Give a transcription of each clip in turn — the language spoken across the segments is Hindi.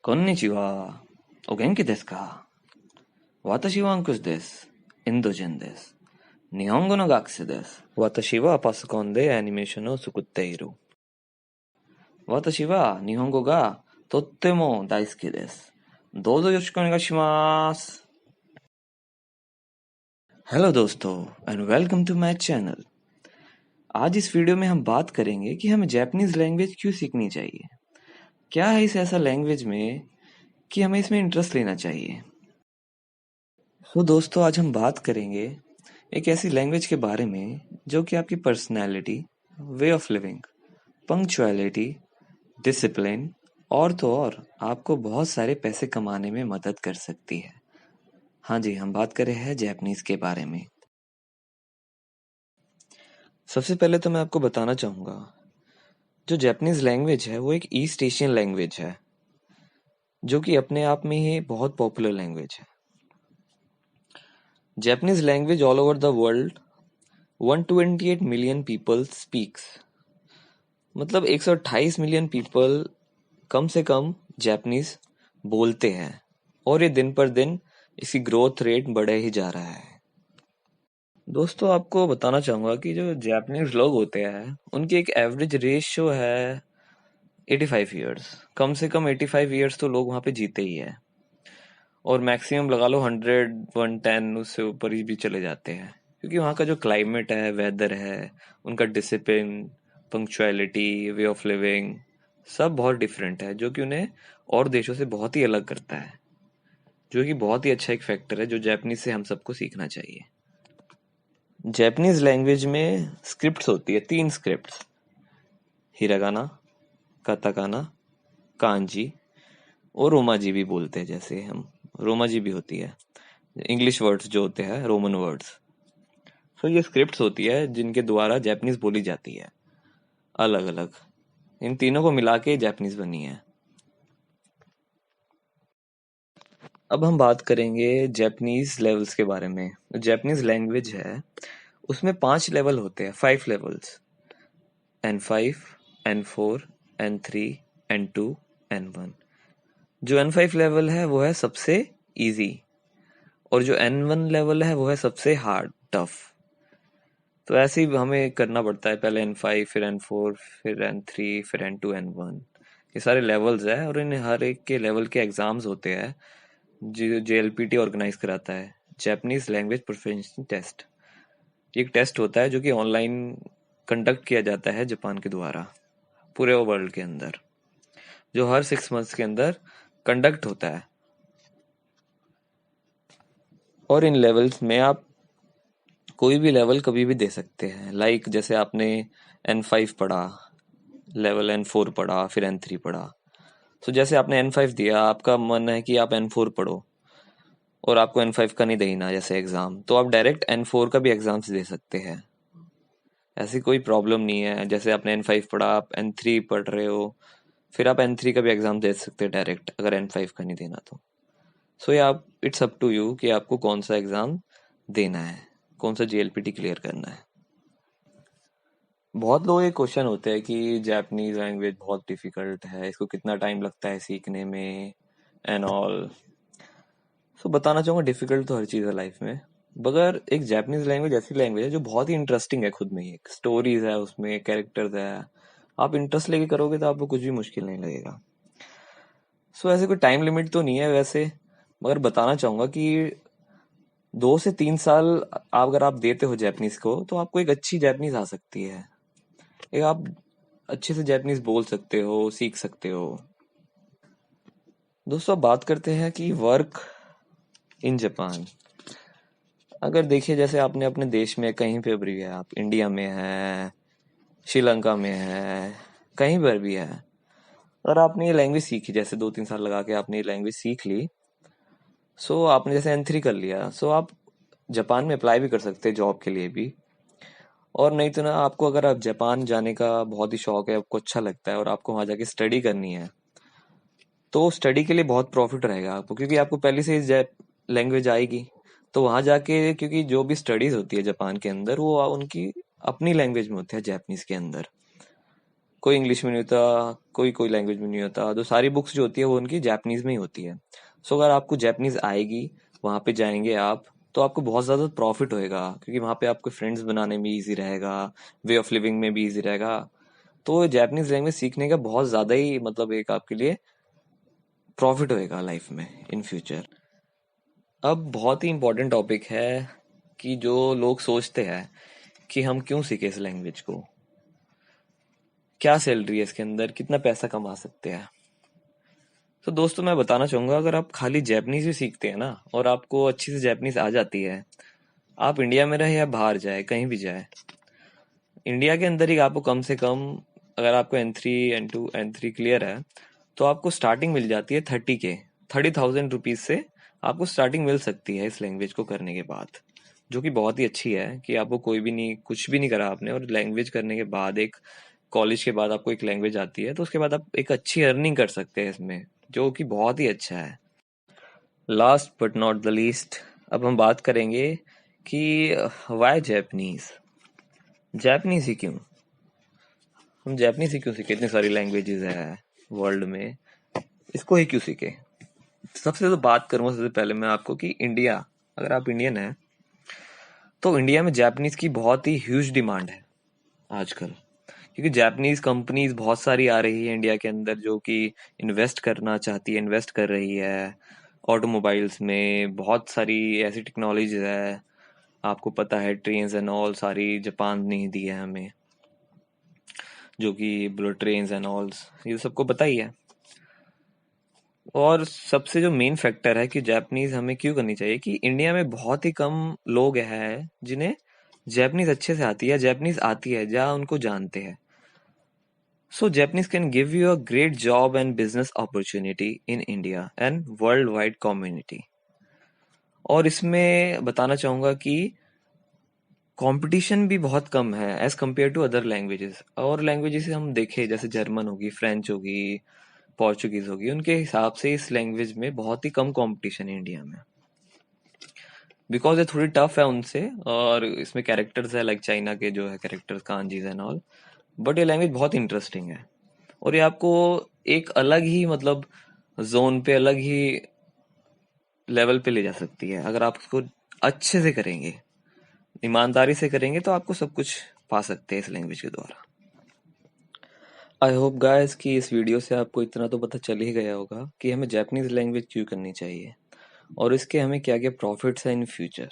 こんにちは。お元気ですか？私はアンクスです。インド人です。日本語の学生です。私はパソコンでアニメーションを作っている。私は日本語がとっても大好きです。どうぞよろしくお願いします。हेलो दोस्तों and welcome to my channel. आज इस वीडियो में हम बात करेंगे कि हमें जापानीज लैंग्वेज क्यों सीखनी चाहिए। क्या है इस ऐसा लैंग्वेज में कि हमें इसमें इंटरेस्ट लेना चाहिए। तो दोस्तों आज हम बात करेंगे एक ऐसी लैंग्वेज के बारे में जो कि आपकी personality, way of living, punctuality, discipline और तो और आपको बहुत सारे पैसे कमाने में मदद कर सकती है। हाँ जी, हम बात कर रहे हैं जैपनीज के बारे में। सबसे पहले तो मैं आपको बताना चाहूँगा, जो जैपनीज लैंग्वेज है वो एक ईस्ट एशियन लैंग्वेज है जो कि अपने आप में ही बहुत पॉपुलर लैंग्वेज है। Japanese language all over the world 128 million people speaks, मतलब 128 मिलियन पीपल कम से कम जापानीज बोलते हैं और ये दिन पर दिन इसकी ग्रोथ रेट बढ़े ही जा रहा है। दोस्तों आपको बताना चाहूँगा कि जो जापानीज लोग होते हैं उनकी एक एवरेज रेशियो है 85 ईयर्स। कम से कम 85 ईयर्स तो लोग वहाँ पे जीते ही है और मैक्सिमम लगा लो 100 110 उससे ऊपर ही भी चले जाते हैं, क्योंकि वहाँ का जो क्लाइमेट है, वेदर है, उनका discipline, punctuality, way of living सब बहुत डिफरेंट है, जो कि उन्हें और देशों से बहुत ही अलग करता है, जो कि बहुत ही अच्छा एक फैक्टर है जो जापानीज से हम सबको सीखना चाहिए। जापानीज लैंग्वेज में स्क्रिप्ट्स होती है, 3 स्क्रिप्ट्स, हिरागाना, काताकाना, कांजी और रोमाजी भी बोलते हैं, जैसे हम रोमाजी भी होती है, इंग्लिश वर्ड्स जो होते हैं, रोमन वर्ड्स। तो ये स्क्रिप्ट्स होती है जिनके द्वारा जापानीज बोली जाती है अलग अलग। इन तीनों को मिला के जापानीज बनी है। अब हम बात करेंगे जापानीज लेवल्स के बारे में। जापानीज लैंग्वेज है उसमें 5 लेवल होते हैं, 5 levels, N5, N4, N3, N2, N1। जो N5 लेवल है वो है सबसे इजी और जो N1 लेवल है वो है सबसे हार्ड, टफ। तो ऐसे ही हमें करना पड़ता है, पहले N5, फिर N4, फिर N3, फिर N2, N1। ये सारे लेवल्स है और इन हर एक के लेवल के एग्जाम्स होते हैं जो JLPT ऑर्गेनाइज कराता है, जापानीज लैंग्वेज प्रोफिशिएंसी टेस्ट। ये एक टेस्ट होता है जो कि ऑनलाइन कंडक्ट किया जाता है जापान के द्वारा पूरे वर्ल्ड के अंदर, जो हर 6 मंथ्स के अंदर कंडक्ट होता है। और इन लेवल्स में आप कोई भी लेवल कभी भी दे सकते हैं। लाइक जैसे आपने N5 पढ़ा, लेवल N4 पढ़ा, फिर N3 पढ़ा, तो जैसे आपने N5 दिया, आपका मन है कि आप N4 पढ़ो और आपको N5 का नहीं देना जैसे एग्जाम, तो आप डायरेक्ट N4 का भी एग्जाम्स दे सकते हैं। ऐसी कोई प्रॉब्लम नहीं है। जैसे आपने N5 पढ़ा, आप N3 पढ़ रहे हो, फिर आप N3 का भी एग्जाम दे सकते हैं डायरेक्ट, अगर N5 का नहीं देना तो। सो ये आप, इट्स अप टू यू कि आपको कौन सा एग्जाम देना है, कौन सा JLPT क्लियर करना है। बहुत लोग ये क्वेश्चन होते हैं कि जापानीज लैंग्वेज बहुत डिफिकल्ट है, इसको कितना टाइम लगता है सीखने में एंड ऑल। सो बताना चाहूँगा, डिफिकल्ट तो हर चीज़ है लाइफ में, मगर एक जापानीज लैंग्वेज ऐसी लैंग्वेज है जो बहुत ही इंटरेस्टिंग है खुद में ही। एक स्टोरीज है उसमें, कैरेक्टर्स है, आप इंटरेस्ट लेके करोगे तो आपको कुछ भी मुश्किल नहीं लगेगा। सो ऐसे कोई टाइम लिमिट तो नहीं है वैसे, मगर बताना चाहूँगा कि 2 से 3 साल अगर आप देते हो जापानीज को तो आपको एक अच्छी जापानीज आ सकती है, एक आप अच्छे से जापानीज बोल सकते हो, सीख सकते हो। दोस्तों अब बात करते हैं कि वर्क इन जापान। अगर देखिए, जैसे आपने अपने देश में कहीं पे भी है, आप इंडिया में है, श्रीलंका में है, कहीं पर भी है, और आपने ये लैंग्वेज सीखी, जैसे 2-3 साल लगा के आपने ये लैंग्वेज सीख ली, सो आपने जैसे N3 कर लिया, सो आप जापान में अप्लाई भी कर सकते हैं जॉब के लिए भी। और नहीं तो ना, आपको अगर आप जापान जाने का बहुत ही शौक है, आपको अच्छा लगता है और आपको वहाँ जाके स्टडी करनी है, तो स्टडी के लिए बहुत प्रॉफिट रहेगा आपको, क्योंकि आपको पहले से लैंग्वेज आएगी। तो वहाँ जाके, क्योंकि जो भी स्टडीज होती है जापान के अंदर वो उनकी अपनी लैंग्वेज में होती है, जापानीज के अंदर। कोई इंग्लिश में नहीं होता, कोई लैंग्वेज में नहीं होता, तो सारी बुक्स जो होती है वो उनकी जापानीज में ही होती है। सो अगर आपको जापानीज आएगी, वहाँ पे जाएंगे आप, तो आपको बहुत ज़्यादा प्रॉफिट होएगा, क्योंकि वहाँ पे आपको फ्रेंड्स बनाने में इजी रहेगा, वे ऑफ लिविंग में भी इजी रहेगा। तो जापानीज लैंग्वेज सीखने का बहुत ज़्यादा ही मतलब एक आपके लिए प्रॉफिट होएगा लाइफ में इन फ्यूचर। अब बहुत ही इम्पोर्टेंट टॉपिक है कि जो लोग सोचते हैं कि हम क्यों सीखे इस लैंग्वेज को, क्या सैलरी है इसके अंदर, कितना पैसा कमा सकते हैं। तो दोस्तों मैं बताना चाहूंगा, अगर आप खाली जैपनीज ही सीखते हैं ना और आपको अच्छी से जैपनीज आ जाती है, आप इंडिया में रहे या बाहर जाए, कहीं भी जाए, इंडिया के अंदर ही आपको कम से कम, अगर आपको N3 N2 N3 क्लियर है, तो आपको स्टार्टिंग मिल जाती है 30,000 रुपीज से। आपको स्टार्टिंग मिल सकती है इस लैंग्वेज को करने के बाद, जो कि बहुत ही अच्छी है कि आपको कोई भी नहीं, कुछ भी नहीं करा आपने, और लैंग्वेज करने के बाद, एक कॉलेज के बाद आपको एक लैंग्वेज आती है, तो उसके बाद आप एक अच्छी अर्निंग कर सकते हैं इसमें, जो कि बहुत ही अच्छा है। Last but not the least, अब हम बात करेंगे कि वाई जैपनीज, जैपनीज ही क्यों, हम जैपनीज ही क्यों सीखे, इतनी सारी लैंग्वेजेस है वर्ल्ड में, इसको ही क्यों सीखे। सबसे तो बात करूंगा सबसे पहले मैं आपको कि इंडिया, अगर आप इंडियन हैं तो इंडिया में जापानीज की बहुत ही ह्यूज डिमांड है आजकल, क्योंकि जापानीज कंपनीज बहुत सारी आ रही है इंडिया के अंदर, जो कि इन्वेस्ट करना चाहती है, इन्वेस्ट कर रही है ऑटोमोबाइल्स में। बहुत सारी ऐसी टेक्नोलॉजीज है, आपको पता है, ट्रेन्स एंड ऑल सारी जापान ने ही दी है हमें, जो कि बुलेट ट्रेन्स एंड ऑल, ये सबको पता ही है। और सबसे जो मेन फैक्टर है कि जापानीज हमें क्यों करनी चाहिए, कि इंडिया में बहुत ही कम लोग हैं जिन्हें जापानीज अच्छे से आती है, जापानीज आती है जहाँ उनको जानते हैं। So Japanese can give you a great job and business opportunity in India and worldwide community. और इसमें बताना चाहूँगा कि कंपटीशन भी बहुत कम है as compare to other languages. और लैंग्वेजेस हम देखें, जैसे जर्मन होगी, फ्रेंच होगी, पोर्चुगीज होगी, उनके हिसाब से इस लैंग्वेज में बहुत ही कम कंपटीशन है इंडिया में, बिकॉज ये थोड़ी टफ है उनसे। और इसमें कैरेक्टर्स है लाइक चाइना के जो है कैरेक्टर्स, कांजीज एंड ऑल, बट ये लैंग्वेज बहुत इंटरेस्टिंग है। और ये आपको एक अलग ही मतलब जोन पे, अलग ही लेवल पे ले जा सकती है, अगर आप उसको अच्छे से करेंगे, ईमानदारी से करेंगे, तो आपको सब कुछ पा सकते हैं इस लैंग्वेज के द्वारा। आई होप गाइस कि इस वीडियो से आपको इतना तो पता चल ही गया होगा कि हमें जापानीज लैंग्वेज क्यों करनी चाहिए और इसके हमें क्या क्या प्रॉफिट्स हैं in future.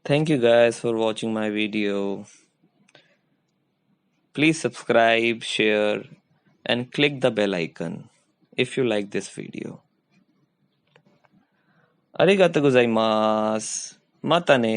Thank you guys for watching my video. Please subscribe, share, and click the bell icon if you like this video. Arigatou gozaimasu. Mata ne.